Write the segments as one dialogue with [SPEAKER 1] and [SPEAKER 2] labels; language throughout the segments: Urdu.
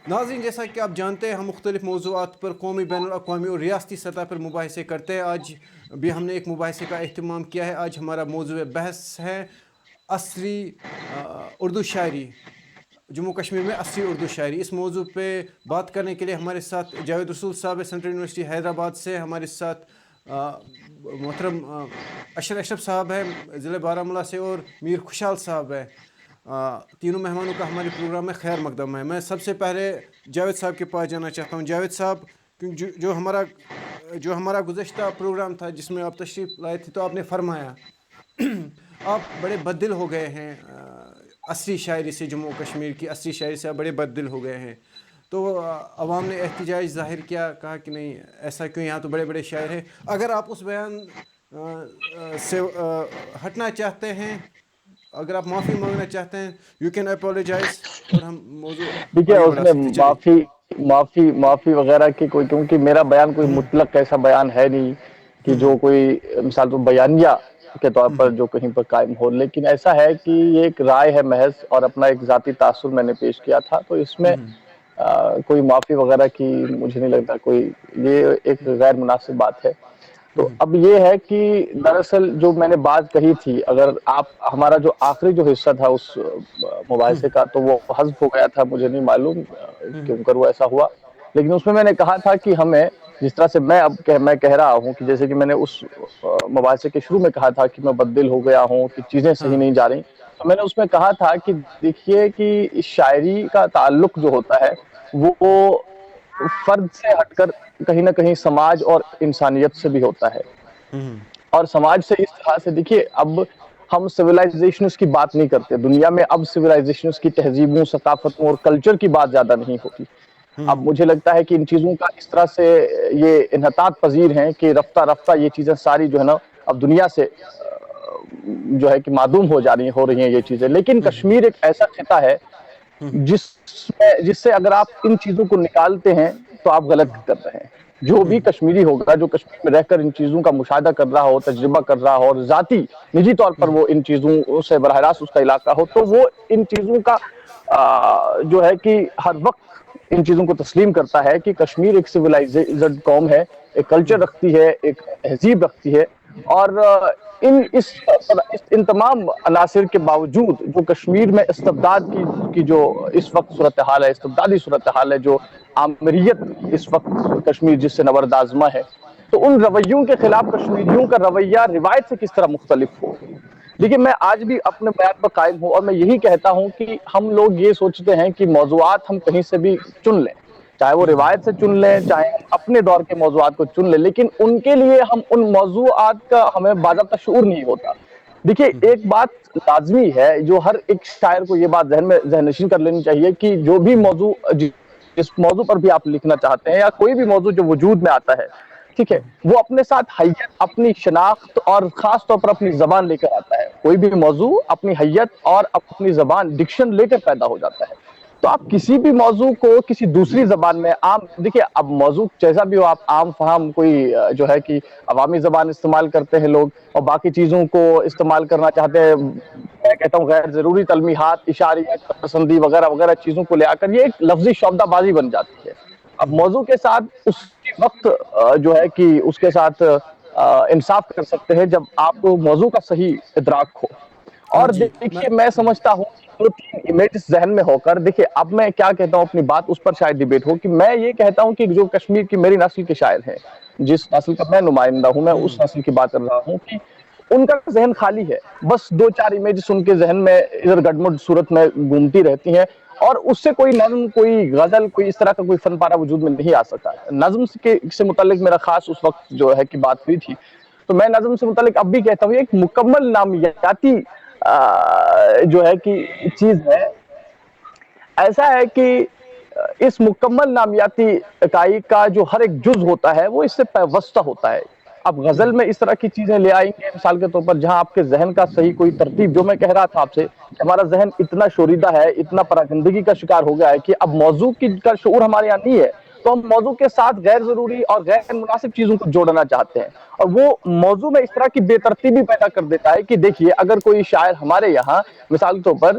[SPEAKER 1] ناظرین، جیسا کہ آپ جانتے ہیں ہم مختلف موضوعات پر قومی، بین الاقوامی اور ریاستی سطح پر مباحثے کرتے ہیں. آج بھی ہم نے ایک مباحثے کا اہتمام کیا ہے. آج ہمارا موضوع بحث ہے عصری اردو شاعری، جموں کشمیر میں عصری اردو شاعری. اس موضوع پہ بات کرنے کے لیے ہمارے ساتھ جاوید رسول صاحب ہے سینٹرل یونیورسٹی حیدرآباد سے. ہمارے ساتھ محترم اشرف صاحب ہیں ضلع بارہمولہ سے، اور میر خوشحال صاحب ہے. تینوں مہمانوں کا ہمارے پروگرام میں خیر مقدم ہے. میں سب سے پہلے جاوید صاحب کے پاس جانا چاہتا ہوں. جاوید صاحب، جو ہمارا گزشتہ پروگرام تھا جس میں آپ تشریف لائے تھے، تو آپ نے فرمایا آپ بڑے بددل ہو گئے ہیں عصری شاعری سے، جموں کشمیر کی عصری شاعری سے آپ بڑے بددل ہو گئے ہیں. تو عوام نے احتجاج ظاہر کیا، کہا کہ نہیں ایسا کیوں، یہاں تو بڑے بڑے شاعر ہیں. اگر آپ اس بیان سے ہٹنا چاہتے ہیں، اگر آپ معافی مانگنا چاہتے ہیں، یو کین اپولوجائز، اور ہم موضوع
[SPEAKER 2] دیکھیے
[SPEAKER 1] آگے
[SPEAKER 2] اس
[SPEAKER 1] بڑھا
[SPEAKER 2] میں
[SPEAKER 1] سکتے. چلیے.
[SPEAKER 2] معافی وغیرہ کی کوئی، کیونکہ میرا بیان کوئی مطلق ایسا بیان ہے نہیں کہ جو کوئی مثال تو بیانیہ کے طور پر جو کہیں پر قائم ہو، لیکن ایسا ہے کہ یہ ایک رائے ہے محض، اور اپنا ایک ذاتی تاثر میں نے پیش کیا تھا. تو اس میں کوئی معافی وغیرہ کی مجھے نہیں لگتا کوئی، یہ ایک غیر مناسب بات ہے. تو اب یہ ہے کہ دراصل جو میں نے بات کہی تھی، اگر آپ ہمارا جو آخری جو حصہ تھا اس مباحثے کا، تو وہ حذف ہو گیا تھا، مجھے نہیں معلوم کیوں کر وہ ایسا ہوا. لیکن اس میں نے کہا تھا کہ ہمیں، جس طرح سے میں کہہ رہا ہوں کہ جیسے کہ میں نے اس مباحثے کے شروع میں کہا تھا کہ میں بددل ہو گیا ہوں، کہ چیزیں صحیح نہیں جا رہی، تو میں نے اس میں کہا تھا کہ دیکھیے کہ شاعری کا تعلق جو ہوتا ہے وہ فرد سے ہٹ کر کہیں نہ کہیں سماج اور انسانیت سے بھی ہوتا ہے. اور سماج سے اس طرح سے، دیکھیے اب ہم سویلائزیشنز کی بات نہیں کرتے دنیا میں. اب سویلائزیشنز کی تہذیبوں، ثقافتوں اور کلچر کی بات زیادہ نہیں ہوتی. اب مجھے لگتا ہے کہ ان چیزوں کا اس طرح سے یہ انحطاط پذیر ہیں کہ رفتہ رفتہ یہ چیزیں ساری جو ہے نا اب دنیا سے جو ہے کہ معدوم ہو رہی ہیں یہ چیزیں. لیکن کشمیر ایک ایسا خطہ ہے جس سے اگر آپ ان چیزوں کو نکالتے ہیں تو آپ غلط کر رہے ہیں. جو بھی کشمیری ہوگا، جو کشمیر میں رہ کر ان چیزوں کا مشاہدہ کر رہا ہو، تجربہ کر رہا ہو، اور ذاتی نجی طور پر وہ ان چیزوں سے براہ راست اس کا علاقہ ہو، تو وہ ان چیزوں کا جو ہے کہ ہر وقت ان چیزوں کو تسلیم کرتا ہے کہ کشمیر ایک سویلائزڈ قوم ہے، ایک کلچر رکھتی ہے، ایک تہذیب رکھتی ہے. اور ان تمام عناصر کے باوجود جو کشمیر میں استبداد کی جو اس وقت صورتحال ہے، استبدادی صورتحال ہے، جو آمریت اس وقت کشمیر جس سے نبرد آزما ہے، تو ان رویوں کے خلاف کشمیریوں کا رویہ روایت سے کس طرح مختلف ہو. دیکھیے میں آج بھی اپنے بیان پر قائم ہوں، اور میں یہی کہتا ہوں کہ ہم لوگ یہ سوچتے ہیں کہ موضوعات ہم کہیں سے بھی چن لیں، چاہے وہ روایت سے چن لیں، چاہے ہم اپنے دور کے موضوعات کو چن لیں، لیکن ان کے لیے ہم ان موضوعات کا ہمیں باضابطہ شعور نہیں ہوتا. دیکھیے ایک بات لازمی ہے جو ہر ایک شاعر کو یہ بات ذہن نشین کر لینی چاہیے کہ جو بھی موضوع، جس موضوع پر بھی آپ لکھنا چاہتے ہیں، یا کوئی بھی موضوع جو وجود میں آتا ہے، ٹھیک ہے، وہ اپنے ساتھ حیت، اپنی شناخت اور خاص طور پر اپنی زبان لے کر آتا ہے. کوئی بھی موضوع اپنی حیت اور اپنی زبان، ڈکشن لے کر پیدا ہو جاتا ہے. تو آپ کسی بھی موضوع کو کسی دوسری زبان میں عام، دیکھیے اب موضوع جیسا بھی ہو، آپ عام فہم کوئی جو ہے کہ عوامی زبان استعمال کرتے ہیں لوگ، اور باقی چیزوں کو استعمال کرنا چاہتے ہیں، میں کہتا ہوں غیر ضروری تلمیحات، اشاریہ پسندی وغیرہ وغیرہ چیزوں کو لے آ کر یہ ایک لفظی شعبدہ بازی بن جاتی ہے. اب موضوع کے ساتھ اس وقت جو ہے کہ اس کے ساتھ انصاف کر سکتے ہیں جب آپ کو موضوع کا صحیح ادراک ہو.
[SPEAKER 1] ہاں
[SPEAKER 2] اور
[SPEAKER 1] جی.
[SPEAKER 2] دیکھیے میں سمجھتا ہوں دو تین امیجز ذہن میں ہو کر، دیکھیے اب میں کیا کہتا ہوں، اپنی بات اس پر شاید ڈیبیٹ ہو، کہ میں یہ کہتا ہوں کہ جو کشمیر کی میری نسل کے شاعر ہیں، جس نسل کا میں نمائندہ ہوں، میں اس نسل کی بات کر رہا ہوں، کہ ان کا ذہن خالی ہے. بس دو چار امیجز ان کے ذہن میں ادھر گڈمڈ صورت میں گھومتی رہتی ہیں، اور اس سے کوئی نظم، کوئی غزل، کوئی اس طرح کا کوئی فن پارہ وجود میں نہیں آ سکتا. نظم سے متعلق میرا خاص اس وقت جو ہے کہ بات ہوئی تھی، تو میں نظم سے متعلق اب بھی کہتا ہوں ایک مکمل نامیاتی جو ہے کہ چیز ہے. ایسا ہے کہ اس مکمل نامیاتی اکائی کا جو ہر ایک جز ہوتا ہے وہ اس سے پیوستہ ہوتا ہے. اب غزل میں اس طرح کی چیزیں لے آئیں گے مثال کے طور پر، جہاں آپ کے ذہن کا صحیح کوئی ترتیب، جو میں کہہ رہا تھا آپ سے، ہمارا ذہن اتنا شوریدہ ہے، اتنا پراگندگی کا شکار ہو گیا ہے کہ اب موضوع کا شعور ہمارے یہاں نہیں ہے، تو ہم موضوع کے ساتھ غیر ضروری اور غیر مناسب چیزوں کو جوڑنا چاہتے ہیں. اور وہ موضوع میں اس طرح کی بے ترتیبی پیدا کر دیتا ہے کہ دیکھیے اگر کوئی شاعر ہمارے یہاں مثال کے طور پر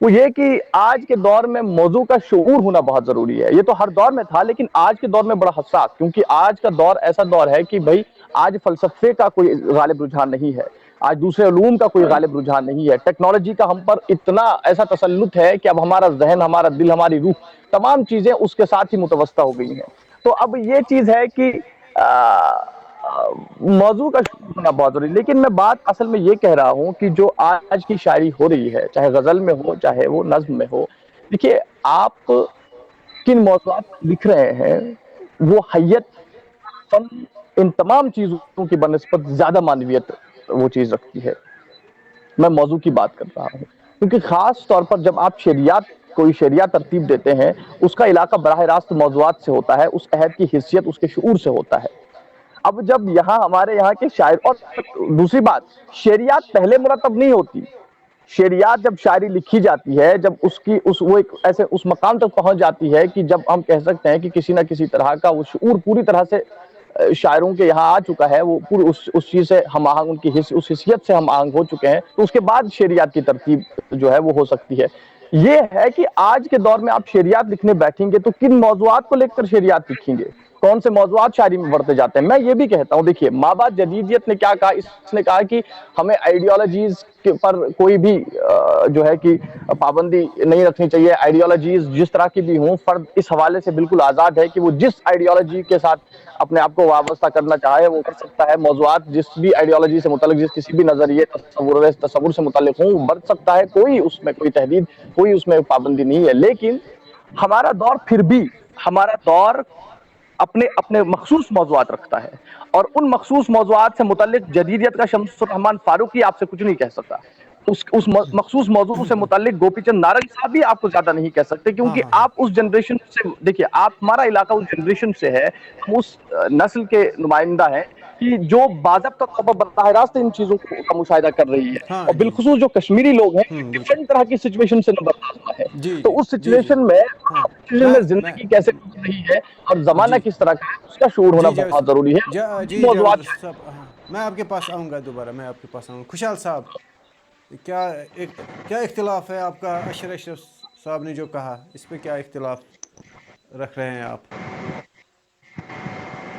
[SPEAKER 2] وہ یہ کہ آج کے دور میں موضوع کا شعور ہونا بہت ضروری ہے. یہ تو ہر دور میں تھا لیکن آج کے دور میں بڑا حساس، کیونکہ آج کا دور ایسا دور ہے کہ بھائی آج فلسفے کا کوئی غالب رجحان نہیں ہے، آج دوسرے علوم کا کوئی غالب رجحان نہیں ہے. ٹیکنالوجی کا ہم پر اتنا ایسا تسلط ہے کہ اب ہمارا ذہن، ہمارا دل، ہماری روح، تمام چیزیں اس کے ساتھ ہی متوسطہ ہو گئی ہیں. تو اب یہ چیز ہے کہ موضوع کا ہونا بہت ضروری. لیکن میں بات اصل میں یہ کہہ رہا ہوں کہ جو آج کی شاعری ہو رہی ہے، چاہے غزل میں ہو چاہے وہ نظم میں ہو، دیکھیے آپ کن موضوعات پر لکھ رہے ہیں وہ حیت، فن، ان تمام چیزوں کی بنسبت زیادہ معنویت وہ چیز رکھتی ہے. میں موضوع کی بات کر رہا ہوں کیونکہ خاص طور پر جب آپ کوئی شعریات ترتیب دیتے ہیں، اس کا علاقہ براہ راست موضوعات سے ہوتا ہے، اس عہد کی حیثیت اس کے شعور سے ہوتا ہے. اب جب یہاں ہمارے یہاں کے شاعر، اور دوسری بات، شعریات پہلے مرتب نہیں ہوتی. شعریات جب شاعری لکھی جاتی ہے، جب وہ ایک ایسے اس مقام تک پہنچ جاتی ہے کہ جب ہم کہہ سکتے ہیں کہ کسی نہ کسی طرح کا وہ شعور پوری طرح سے شاعروں کے یہاں آ چکا ہے، وہ پوری اس چیز سے ہم آہنگ، ان کی اس حیثیت سے ہم آہنگ ہو چکے ہیں، تو اس کے بعد شعریات کی ترتیب جو ہے وہ ہو سکتی ہے. یہ ہے کہ آج کے دور میں آپ شعریات لکھنے بیٹھیں گے تو کن موضوعات کو لے کر شعریات لکھیں گے، کون سے موضوعات شاعری میں بڑھتے جاتے ہیں. میں یہ بھی کہتا ہوں، دیکھیے مابعد جدیدیت نے کیا کہا، اس نے کہا کہ ہمیں آئیڈیالوجیز پر کوئی بھی جو ہے کہ پابندی نہیں رکھنی چاہیے. آئیڈیالوجیز جس طرح کی بھی ہوں، فرد اس حوالے سے بالکل آزاد ہے کہ وہ جس آئیڈیالوجی کے ساتھ اپنے آپ کو وابستہ کرنا چاہے وہ کر سکتا ہے. موضوعات جس بھی آئیڈیالوجی سے متعلق، جس کسی بھی نظریے، تصور سے متعلق ہوں، وہ بڑھ سکتا ہے. کوئی اس میں کوئی تحدید، کوئی اس میں پابندی نہیں ہے. لیکن ہمارا دور پھر بھی، ہمارا دور اپنے اپنے مخصوص موضوعات رکھتا ہے، اور ان مخصوص موضوعات سے متعلق جدیدیت کا شمس الرحمن فاروقی آپ سے کچھ نہیں کہہ سکتا. اس مخصوص موضوع سے متعلق گوپی چند نارنگ صاحب بھی آپ کو زیادہ نہیں کہہ سکتے،
[SPEAKER 1] ہاں
[SPEAKER 2] کیونکہ
[SPEAKER 1] ہاں ہاں
[SPEAKER 2] آپ اس جنریشن سے، دیکھیے آپ، ہمارا علاقہ اس جنریشن سے ہے، ہم اس نسل کے نمائندہ ہیں کہ جو باضابطہ طور پر براہ راست ان چیزوں کا مشاہدہ کر رہی ہے.
[SPEAKER 1] ہاں
[SPEAKER 2] اور
[SPEAKER 1] جی جی
[SPEAKER 2] بالخصوص جو کشمیری لوگ ہیں،
[SPEAKER 1] ہوں بالکل
[SPEAKER 2] ڈفرنٹ طرح کی سچویشن سے نمبردار ہوا ہے.
[SPEAKER 1] جی
[SPEAKER 2] تو
[SPEAKER 1] جی
[SPEAKER 2] اس
[SPEAKER 1] جی جی
[SPEAKER 2] سچویشن میں
[SPEAKER 1] ہاں میں
[SPEAKER 2] زندگی کیسے گزر رہی ہے اور زمانہ
[SPEAKER 1] جی
[SPEAKER 2] کس طرح کا ہے، اس کا شعور ہونا
[SPEAKER 1] جی جاوید
[SPEAKER 2] بہت ضروری ہے.
[SPEAKER 1] جی جاوید
[SPEAKER 2] موضوعات
[SPEAKER 1] صاحب، ہاں میں آپ کے پاس آؤں گا دوبارہ، میں آپ کے پاس آؤں گا. خوشحال صاحب، کیا کیا اختلاف ہے آپ کا اشرف صاحب نے جو کہا، اس پہ کیا اختلاف رکھ رہے ہیں آپ؟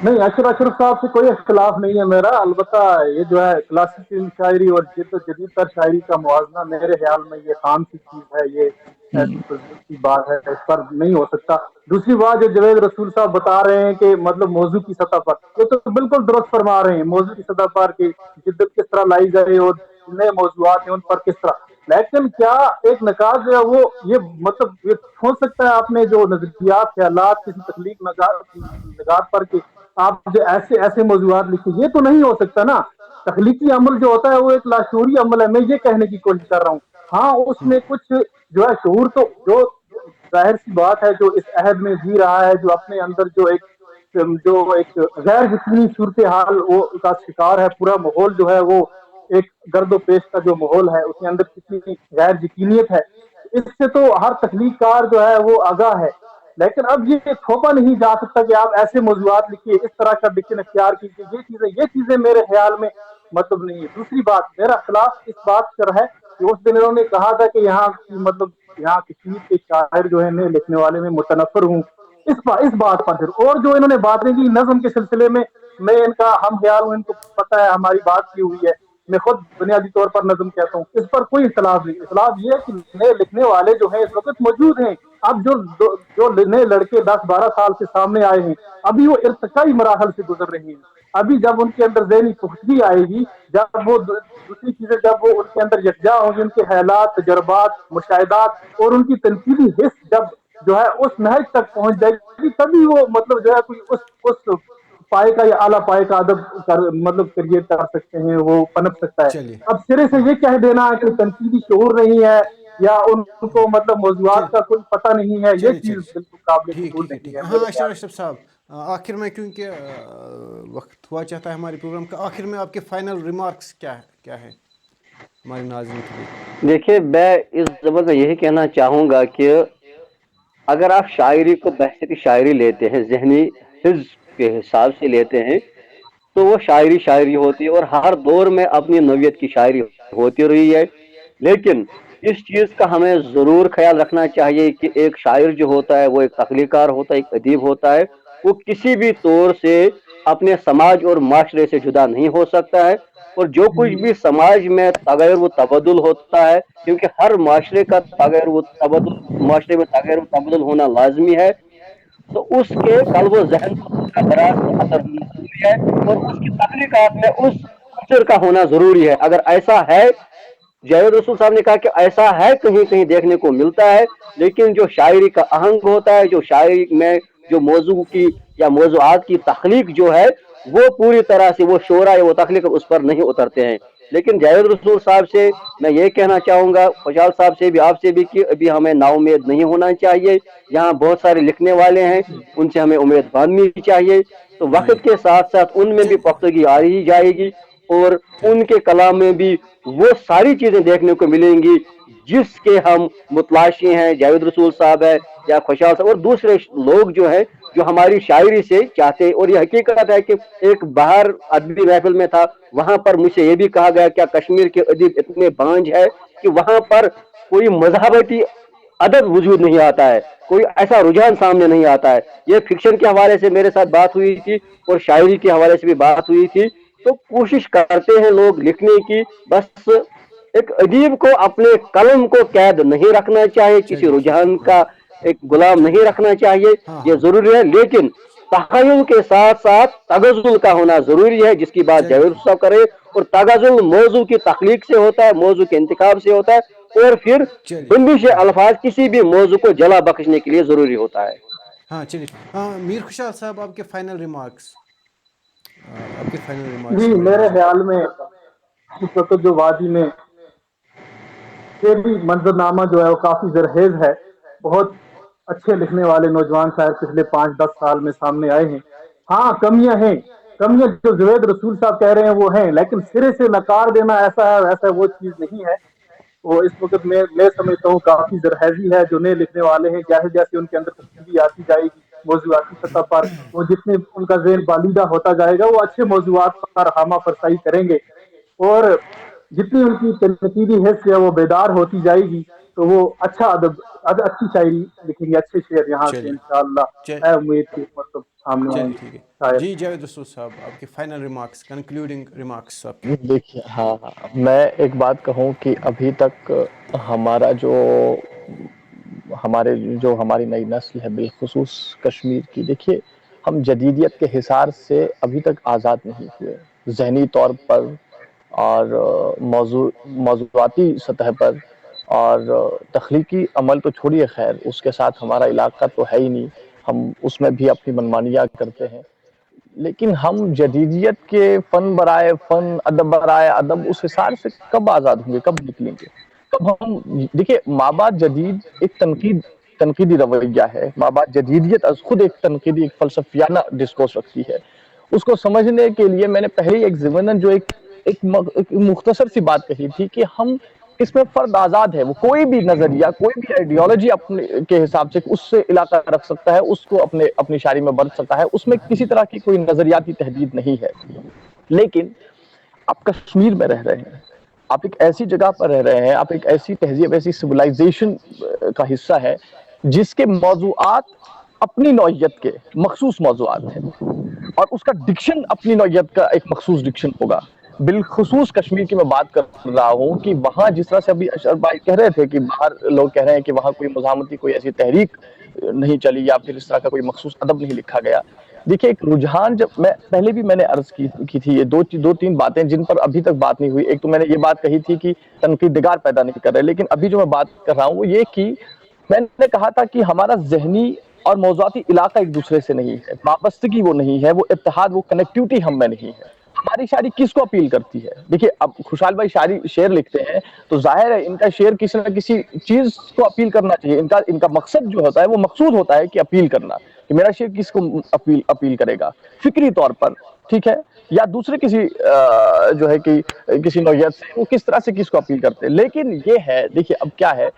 [SPEAKER 3] نہیں، اشرف صاحب سے کوئی اختلاف نہیں ہے میرا. البتہ یہ جو ہے کلاسیکل شاعری اور جدید تر شاعری کا موازنہ میرے خیال میں یہ خام سی چیز ہے، یہ ایسی فضول سی بات ہے، اس پر نہیں ہو سکتا. دوسری بات جو جاوید رسول صاحب بتا رہے ہیں کہ مطلب موضوع کی سطح پر، یہ تو بالکل درست فرما رہے ہیں. موضوع کی سطح پر کہ جدت کس طرح لائی جائے اور نئے موضوعات ہیں ان پر کس طرح. لیکن کیا ایک نکات جو ہے وہ یہ مطلب یہ سوچ سکتا ہے آپ نے جو نظریات، خیالات کسی تخلیق نگات پر کہ آپ جو ایسے ایسے موضوعات لکھیں، یہ تو نہیں ہو سکتا نا. تخلیقی عمل جو ہوتا ہے وہ ایک لاشعوری عمل ہے. میں یہ کہنے کی کوشش کر رہا ہوں. ہاں اس میں کچھ جو ہے شعور تو، جو ظاہر سی بات ہے، جو اس عہد میں جی رہا ہے، جو اپنے اندر جو ایک غیر یقینی صورتحال وہ کا شکار ہے، پورا ماحول جو ہے وہ ایک گرد و پیش کا جو ماحول ہے، اس کے اندر کتنی غیر یقینیت ہے، اس سے تو ہر تخلیق کار جو ہے وہ آگاہ ہے. لیکن اب یہ تھوپا نہیں جا سکتا کہ آپ ایسے موضوعات لکھیے، اس طرح کا ڈکشن اختیار کیجیے. یہ چیزیں میرے خیال میں مطلب نہیں ہے. دوسری بات، میرا خلاف اس بات پر ہے کہ اس دن انہوں نے کہا تھا کہ یہاں کی مطلب یہاں کشمیر کے شاعر جو ہے نئے لکھنے والے میں متنفر ہوں. اس بات پر پھر اور جو انہوں نے باتیں کی نظم کے سلسلے میں ان کا ہم خیال ہوں، ان کو پتہ ہے ہماری بات کی ہوئی ہے. میں خود بنیادی طور پر نظم کہتا ہوں، اس پر کوئی اختلاف نہیں. اختلاف یہ ہے کہ نئے لکھنے والے جو ہیں اس وقت موجود ہیں. اب جو نئے لڑکے 10-12 سال سے سامنے آئے ہیں، ابھی وہ ارتقائی مراحل سے گزر رہے ہیں. ابھی جب ان کے اندر ذہنی پختگی آئے گی، جب وہ دوسری چیزیں جب وہ ان کے اندر یکجا ہوں گی، ان کے خیالات، تجربات، مشاہدات اور ان کی تنقیدی حص جب جو ہے اس نہج تک پہنچ جائے گی، تبھی وہ مطلب جو ہے کوئی اس پائے کا یا اعلیٰ پائے کا ادب مطلب کریٹ کر سکتے ہیں، وہ پنپ سکتا ہے.
[SPEAKER 1] چلیے
[SPEAKER 3] اب سرے سے
[SPEAKER 1] ہاں
[SPEAKER 3] یہ کہہ دینا کہ تنقیدی شعور نہیں ہے یا ان کو مطلب موضوعات کا کوئی پتہ نہیں ہے، یہ
[SPEAKER 1] چلیے
[SPEAKER 3] چیز
[SPEAKER 1] چلیے
[SPEAKER 3] بالکل قابل
[SPEAKER 1] ٹھیک
[SPEAKER 3] قبول
[SPEAKER 1] ٹھیک ہے
[SPEAKER 3] نہیں
[SPEAKER 1] ٹھیک ہے.
[SPEAKER 3] ہے
[SPEAKER 1] ہاں
[SPEAKER 3] میرے خیال
[SPEAKER 1] اشرف صاحب، آخر میں کیونکہ وقت ہوا چاہتا ہے ہمارے پروگرام کا، آخر میں آپ کے فائنل ریمارکس کیا ہے ہمارے ناظرین کے لیے؟
[SPEAKER 4] دیکھیے میں اس زبان میں یہی کہنا چاہوں گا کہ اگر آپ شاعری کو بحثیت شاعری لیتے ہیں، ذہنی حفظ کے حساب سے لیتے ہیں، تو وہ شاعری ہوتی ہے اور ہر دور میں اپنی نوعیت کی شاعری ہوتی رہی ہے. لیکن اس چیز کا ہمیں ضرور خیال رکھنا چاہیے کہ ایک شاعر جو ہوتا ہے وہ ایک تخلیق کار ہوتا ہے، ایک ادیب ہوتا ہے، وہ کسی بھی طور سے اپنے سماج اور معاشرے سے جدا نہیں ہو سکتا ہے، اور جو کچھ بھی سماج میں تغیر و تبدل ہوتا ہے، کیونکہ ہر معاشرے کا تغیر و تبدل، معاشرے میں تغیر و تبدل ہونا لازمی ہے، تو اس کے قلب و ذہن پر اس کا براہ اثر ہونا ضروری ہے، اور اس کی تخلیقات میں اس عنصر کا ہونا ضروری ہے۔ اگر ایسا ہے، جاوید رسول صاحب نے کہا کہ ایسا ہے، کہیں کہیں دیکھنے کو ملتا ہے، لیکن جو شاعری کا آہنگ ہوتا ہے، جو شاعری میں جو موضوع کی یا موضوعات کی تخلیق جو ہے، وہ پوری طرح سے وہ شعرا یا وہ تخلیق اس پر نہیں اترتے ہیں۔ لیکن جاوید رسول صاحب سے میں یہ کہنا چاہوں گا، خوشحال صاحب سے بھی، آپ سے بھی، کہ ابھی ہمیں نا امید نہیں ہونا چاہیے۔ یہاں بہت سارے لکھنے والے ہیں، ان سے ہمیں امید باندھنی چاہیے، تو
[SPEAKER 1] جی
[SPEAKER 4] وقت کے ساتھ ساتھ ان میں بھی پختگی آ ہی جائے گی، اور ان کے کلام میں بھی وہ ساری چیزیں دیکھنے کو ملیں گی جس کے ہم متلاشی ہیں، جاوید رسول صاحب ہے یا خوشحال صاحب اور دوسرے لوگ جو ہیں، جو ہماری شاعری سے چاہتے ہیں۔ اور یہ حقیقت ہے کہ ایک باہر ادبی محفل میں تھا، وہاں پر مجھ سے یہ بھی کہا گیا کیا کشمیر کے ادیب اتنے بانج ہے کہ وہاں پر کوئی مذہبتی ادب وجود نہیں آتا ہے، کوئی ایسا رجحان سامنے نہیں آتا ہے۔ یہ فکشن کے حوالے سے میرے ساتھ بات ہوئی تھی، اور شاعری کے حوالے سے بھی بات ہوئی تھی، تو کوشش کرتے ہیں لوگ لکھنے کی، بس ایک ادیب کو اپنے قلم کو قید نہیں رکھنا چاہیے، کسی
[SPEAKER 1] چلیے ٹھیک ہے،
[SPEAKER 4] رجحان
[SPEAKER 1] ہاں
[SPEAKER 4] کا ایک غلام نہیں رکھنا چاہیے،
[SPEAKER 1] ہاں
[SPEAKER 4] یہ
[SPEAKER 1] ہاں
[SPEAKER 4] ضروری ہے، لیکن تخیل کے ساتھ ساتھ تغزل کا ہونا ضروری ہے، جس کی بات
[SPEAKER 1] چلیے
[SPEAKER 4] جاوید صاحب کرے۔ اور تغزل موضوع کی تخلیق سے ہوتا ہے، موضوع کے انتخاب سے ہوتا ہے، اور پھر
[SPEAKER 1] چلیے
[SPEAKER 4] بندش
[SPEAKER 1] ہاں
[SPEAKER 4] الفاظ کسی بھی موضوع کو جلا بخشنے کے لیے ضروری ہوتا ہے۔
[SPEAKER 1] ہاں چلیے ہاں میر خوشحال صاحب آپ کے فائنل ریمارکس، آپ کے فائنل ریمارکس
[SPEAKER 3] جی
[SPEAKER 1] ہمارے
[SPEAKER 3] میرے
[SPEAKER 1] ناظرین۔
[SPEAKER 3] خیال میں اس وقت جو وادی میں شعری منظرنامہ جو ہے وہ کافی زرخیز ہے، بہت اچھے لکھنے والے نوجوان شاعر پچھلے 5-10 سال میں سامنے آئے ہیں۔ ہاں کمیاں ہیں، کمیاں جو جوید رسول صاحب کہہ رہے ہیں وہ ہیں، لیکن سرے سے نکار دینا ایسا ہے ویسا وہ چیز نہیں ہے۔ وہ اس وقت میں سمجھتا ہوں کافی زرخیزی ہے، جو نئے لکھنے والے ہیں جیسے جیسے ان کے اندر تبدیلی آتی جائے گی موضوعاتی سطح پر، وہ جتنے ان کا ذہن بالیدہ ہوتا جائے گا وہ اچھے موضوعات پر ہامہ فرسائی کریں گے، اور جتنی ان کی تنقیدی حص ہے وہ بیدار ہوتی جائے گی تو وہ اچھا ادب، اچھی شاعری لکھیں گے، اچھے شعر یہاں سے
[SPEAKER 1] چلیے
[SPEAKER 3] انشاءاللہ ہے امید کہ مطلب سامنے آئیں
[SPEAKER 1] چلیے
[SPEAKER 3] گے
[SPEAKER 1] ٹھیک ہے
[SPEAKER 3] شاعر۔
[SPEAKER 1] جی، جاوید رسول صاحب آپ کے فائنل ریمارکس، کنکلوڈنگ ریمارکس آپ کے۔
[SPEAKER 2] دیکھیے ہاں ہاں میں ایک بات کہوں کہ ابھی تک ہمارا جو ہماری نئی نسل ہے بالخصوص کشمیر کی، دیکھیے ہم جدیدیت کے حصار سے ابھی تک آزاد نہیں ہوئے، ذہنی طور پر اور موضوعاتی سطح پر، اور تخلیقی عمل تو چھوڑیے، خیر اس کے ساتھ ہمارا علاقہ تو ہے ہی نہیں، ہم اس میں بھی اپنی منمانیاں کرتے ہیں، لیکن ہم جدیدیت کے فن برائے فن، ادب برائے ادب اس حساب سے کب آزاد ہوں گے، کب نکلیں گے، کب ہم دیکھیے ماں باپ جدید ایک تنقیدی رویہ ہے، ماں باپ جدیدیت از خود ایک تنقیدی، ایک فلسفیانہ ڈسکورس رکھتی ہے۔ اس کو سمجھنے کے لیے میں نے پہلے ایک ضمناً جو ایک مختصر سی بات کہی تھی کہ ہم اس میں فرد آزاد ہے، وہ کوئی بھی نظریہ، کوئی بھی آئیڈیالوجی اپنے کے حساب سے اس سے علاقہ رکھ سکتا ہے، اس کو اپنی شاعری میں برت سکتا ہے، اس میں کسی طرح کی کوئی نظریاتی تحدید نہیں ہے۔ لیکن آپ کشمیر میں رہ رہے ہیں، آپ ایک ایسی جگہ پر رہ رہے ہیں، آپ ایک ایسی تہذیب، ایسی سویلائزیشن کا حصہ ہے جس کے موضوعات اپنی نوعیت کے مخصوص موضوعات ہیں، اور اس کا ڈکشن اپنی نوعیت کا ایک مخصوص ڈکشن ہوگا۔ بالخصوص کشمیر کی میں بات کر رہا ہوں کہ وہاں جس طرح سے ابھی اشرف بھائی کہہ رہے تھے کہ باہر لوگ کہہ رہے ہیں کہ وہاں کوئی مزاحمتی کوئی ایسی تحریک نہیں چلی یا پھر اس طرح کا کوئی مخصوص ادب نہیں لکھا گیا۔ دیکھیے ایک رجحان، جب میں نے عرض کی تھی، یہ دو تین باتیں جن پر ابھی تک بات نہیں ہوئی۔ ایک تو میں نے یہ بات کہی تھی کہ تنقید نگار پیدا نہیں کر رہے، لیکن ابھی جو میں بات کر رہا ہوں وہ یہ کہ میں نے کہا تھا کہ ہمارا ذہنی اور موضوعاتی علاقہ ایک دوسرے سے نہیں ہے، وابستگی وہ نہیں ہے، وہ اتحاد، وہ کنیکٹیوٹی ہم میں نہیں ہے۔ ہماری شاعری کس کو اپیل کرتی ہے؟ دیکھیے اب خوشحال بھائی شعر لکھتے ہیں تو ظاہر ہے ان کا شعر کسی نہ کسی چیز کو اپیل کرنا چاہیے، ان کا مقصد جو ہوتا ہے وہ مقصود ہوتا ہے کہ اپیل کرنا، کہ میرا شعر کس کو اپیل کرے گا فکری طور پر، ٹھیک ہے، یا دوسرے کسی جو ہے کہ کسی نوعیت سے وہ کس طرح سے کس کو اپیل کرتے ہیں۔ لیکن یہ ہے، دیکھیے اب کیا ہے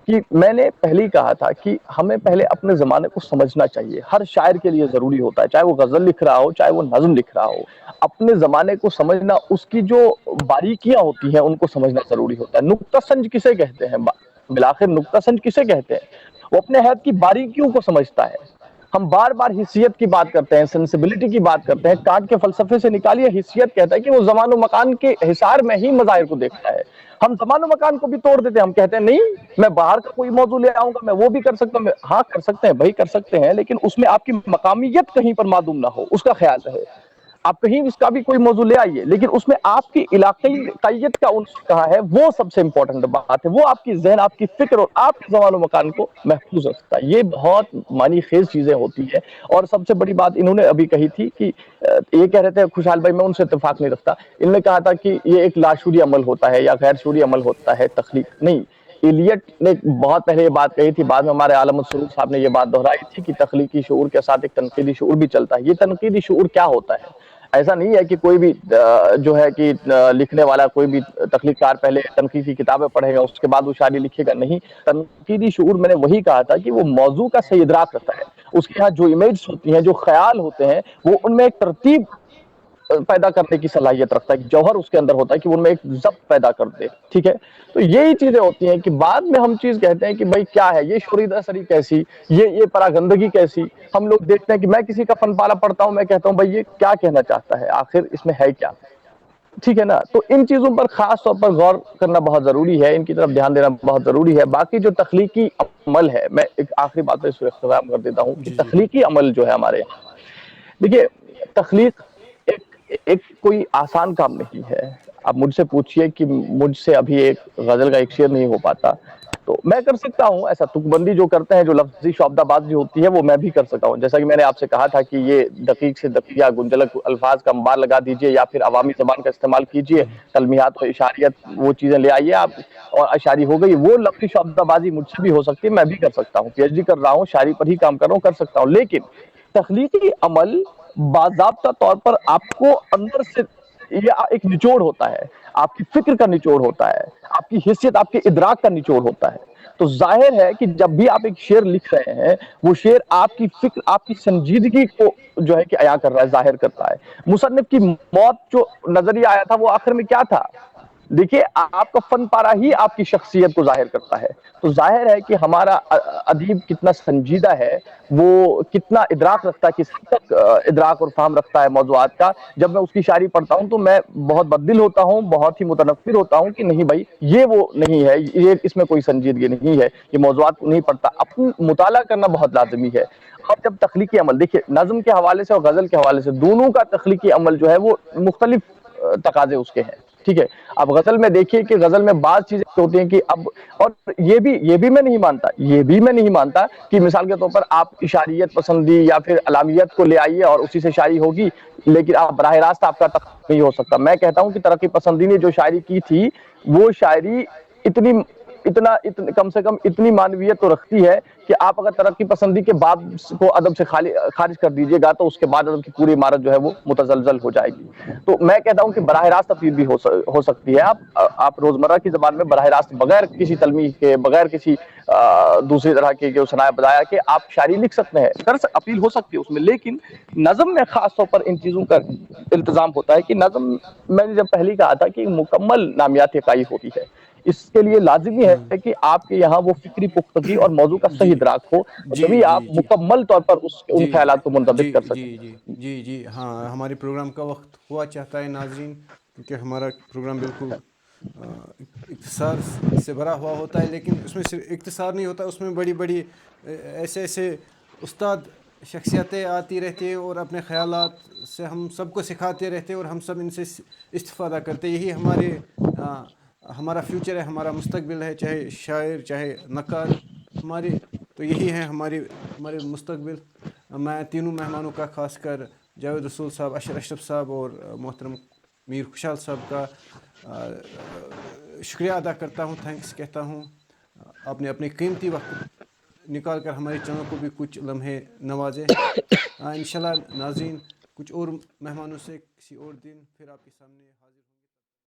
[SPEAKER 2] کہ میں نے پہلے ہی کہا تھا کہ ہمیں پہلے اپنے زمانے کو سمجھنا چاہیے. ہر شاعر کے لیے ضروری ہوتا ہے, چاہے وہ غزل لکھ رہا ہو چاہے وہ نظم لکھ رہا ہو, اپنے زمانے کو سمجھنا, اس کی جو باریکیاں ہوتی ہیں ان کو سمجھنا ضروری ہوتا ہے. نکتہ سنج کسے کہتے ہیں؟ بالآخر نکتہ سنج کسے کہتے ہیں؟ وہ اپنے حیات کی باریکیوں کو سمجھتا ہے. ہم بار بار حیثیت کی بات کرتے ہیں, سینسیبلٹی کی بات کرتے ہیں. کانٹ کے فلسفے سے نکالیے, حیثیت کہتا ہے کہ وہ زمان و مکان کے حصار میں ہی مظاہر کو دیکھتا ہے. ہم زمان و مکان کو بھی توڑ دیتے ہیں, ہم کہتے ہیں نہیں میں باہر کا کوئی موضوع لے آؤں گا, میں وہ بھی کر سکتا ہوں. ہاں کر سکتے ہیں بھائی, کر سکتے ہیں, لیکن اس میں آپ کی مقامیت کہیں پر معدوم نہ ہو, اس کا خیال رہے. آپ کہیں اس کا بھی کوئی موضوع لے آئیے, لیکن اس میں آپ کی علاقائی قیت کا عنصر کہاں ہے, وہ سب سے امپورٹنٹ بات ہے. وہ آپ کی ذہن, آپ کی فکر اور آپ کے زمان و مکان کو محفوظ رکھتا ہے. یہ بہت معنی خیز چیزیں ہوتی ہیں. اور سب سے بڑی بات انہوں نے ابھی کہی تھی کہ یہ کہہ رہے تھے خوشحال بھائی, میں ان سے اتفاق نہیں رکھتا, انہوں نے کہا تھا کہ یہ ایک لاشعوری عمل ہوتا ہے یا غیر شعوری عمل ہوتا ہے تخلیق. نہیں, ایلیٹ نے بہت پہلے یہ بات کہی تھی, بعد میں ہمارے عالم السرور صاحب نے یہ بات دہرائی تھی کہ تخلیقی شعور کے ساتھ ایک تنقیدی شعور بھی چلتا ہے. یہ تنقیدی شعور کیا ہوتا ہے؟ ایسا نہیں ہے کہ کوئی بھی جو ہے کہ لکھنے والا, کوئی بھی تخلیق کار پہلے تنقیدی کتابیں پڑھے گا اس کے بعد وہ شاعری لکھے گا. نہیں, تنقیدی شعور میں نے وہی کہا تھا کہ وہ موضوع کا صحیح ادراک رکھتا ہے. اس کے ہاں جو امیجز ہوتی ہیں, جو خیال ہوتے ہیں, وہ ان میں ایک ترتیب پیدا کرنے کی صلاحیت رکھتا ہے. جوہر اس کے اندر ہوتا ہے کہ ان میں ایک ضبط پیدا کر دے. ٹھیک ہے, تو یہی چیزیں ہوتی ہیں کہ بعد میں ہم چیز کہتے ہیں کہ بھائی کیا ہے یہ شوریدہ سری کیسی, یہ پراگندگی کیسی. ہم لوگ دیکھتے ہیں کہ میں کسی کا فن پارا پڑھتا ہوں, میں کہتا ہوں بھائی یہ کیا کہنا چاہتا ہے, آخر اس میں ہے کیا. ٹھیک ہے نا, تو ان چیزوں پر خاص طور پر غور کرنا بہت ضروری ہے, ان کی طرف دھیان دینا بہت ضروری ہے. باقی جو تخلیقی عمل ہے, میں ایک آخری بات پہ اس کو اختتام کر دیتا ہوں کہ
[SPEAKER 1] جی جی
[SPEAKER 2] تخلیقی عمل جو ہے ہمارے یہاں, دیکھیے تخلیق ایک کوئی آسان کام نہیں ہے. آپ مجھ سے پوچھئے کہ مجھ سے ابھی ایک غزل کا ایک شعر نہیں ہو پاتا, تو میں کر سکتا ہوں. ایسا تک بندی جو کرتے ہیں, جو لفظی شعبدہ بازی ہوتی ہے, وہ میں بھی کر سکتا ہوں. جیسا کہ میں نے آپ سے کہا تھا کہ یہ دقیق سے دقیق یا گنجلک الفاظ کا انبار لگا دیجئے, یا پھر عوامی زبان کا استعمال کیجئے, تلمیحات و اشاریت وہ چیزیں لے آئیے آپ, اور اشاری ہو گئی. وہ لفظی شعبدہ بازی مجھ سے بھی ہو سکتی ہے, میں بھی کر سکتا ہوں. پی ایچ ڈی کر رہا ہوں, شاعری پر ہی کام کر رہا ہوں, کر سکتا ہوں. لیکن تخلیقی عمل باضابطہ طور پر آپ کو اندر سے, یہ ایک نچوڑ ہوتا ہے, آپ کی فکر کا نچوڑ ہوتا ہے, آپ کی حیثیت, آپ کے ادراک کا نچوڑ ہوتا ہے. تو ظاہر ہے کہ جب بھی آپ ایک شعر لکھ رہے ہیں, وہ شعر آپ کی فکر, آپ کی سنجیدگی کو جو ہے کہ عیاں کر رہا ہے, ظاہر کرتا ہے. مصنف کی موت جو نظریہ آیا تھا, وہ آخر میں کیا تھا؟ دیکھیے آپ کا فن پارا ہی آپ کی شخصیت کو ظاہر کرتا ہے. تو ظاہر ہے کہ ہمارا ادیب کتنا سنجیدہ ہے, وہ کتنا ادراک رکھتا ہے, کس حد تک ادراک اور فہم رکھتا ہے موضوعات کا. جب میں اس کی شاعری پڑھتا ہوں تو میں بہت بددل ہوتا ہوں, بہت ہی متنفر ہوتا ہوں کہ نہیں بھائی یہ وہ نہیں ہے, یہ اس میں کوئی سنجیدگی نہیں ہے, یہ موضوعات کو نہیں پڑھتا. اپنا مطالعہ کرنا بہت لازمی ہے. اور جب تخلیقی عمل, دیکھیے نظم کے حوالے سے اور غزل کے حوالے سے, دونوں کا تخلیقی عمل جو ہے وہ مختلف تقاضے اس کے ہیں. ٹھیک ہے, اب غزل میں دیکھیے کہ غزل میں بعض چیزیں ہوتی ہیں کہ اب, اور یہ بھی میں نہیں مانتا کہ مثال کے طور پر آپ اشاریت پسندی یا پھر علامیت کو لے آئیے اور اسی سے شاعری ہوگی, لیکن آپ براہ راست آپ کا تخلیق نہیں ہو سکتا. میں کہتا ہوں کہ ترقی پسندی نے جو شاعری کی تھی, وہ شاعری کم سے کم اتنی معنویت تو رکھتی ہے کہ آپ اگر ترقی پسندی کے باب کو ادب سے خارج کر دیجئے گا, تو اس کے بعد ادب کی پوری عمارت جو ہے وہ متزلزل ہو جائے گی. تو میں کہتا ہوں کہ براہ راست تفسیر بھی ہو سکتی ہے. آپ روزمرہ کی زبان میں براہ راست, بغیر کسی تلمیح کے, بغیر کسی دوسری طرح کے جو صنایع بتایا, کہ آپ شاعری لکھ سکتے ہیں, اپیل ہو سکتی ہے اس میں. لیکن نظم میں خاص طور پر ان چیزوں کا التزام ہوتا ہے کہ نظم, میں نے جب پہلے کہا تھا کہ مکمل نامیات اکائی ہوتی ہے. اس کے لیے لازمی ہے کہ آپ کے یہاں وہ فکری پختگی اور موضوع کا صحیح
[SPEAKER 1] جی
[SPEAKER 2] ادراک ہو,
[SPEAKER 1] جی
[SPEAKER 2] تبھی
[SPEAKER 1] جی
[SPEAKER 2] آپ
[SPEAKER 1] جی
[SPEAKER 2] مکمل طور پر ان
[SPEAKER 1] جی
[SPEAKER 2] خیالات کو منضبط
[SPEAKER 1] جی
[SPEAKER 2] کر
[SPEAKER 1] جی
[SPEAKER 2] سکیں.
[SPEAKER 1] جی جی جی ہاں, ہمارے پروگرام کا وقت ہوا چاہتا ہے ناظرین, کیونکہ ہمارا پروگرام بالکل اختصار سے بھرا ہوا ہوتا ہے. لیکن اس میں صرف اختصار نہیں ہوتا, اس میں بڑی بڑی ایسے استاد شخصیتیں آتی رہتی ہیں, اور اپنے خیالات سے ہم سب کو سکھاتے رہتے ہیں, اور ہم سب ان سے استفادہ کرتے. یہی ہمارا فیوچر ہے, ہمارا مستقبل ہے, چاہے شاعر چاہے نقاد ہمارے, تو یہی ہے ہمارے مستقبل. میں تینوں مہمانوں کا, خاص کر جاوید رسول صاحب, اشر اشرف صاحب اور محترم میر خوشحال صاحب کا شکریہ ادا کرتا ہوں, تھینکس کہتا ہوں. آپ نے اپنے قیمتی وقت نکال کر ہمارے چینل کو بھی کچھ لمحے نوازے. انشاءاللہ ناظرین, کچھ اور مہمانوں سے کسی اور دن پھر آپ کے سامنے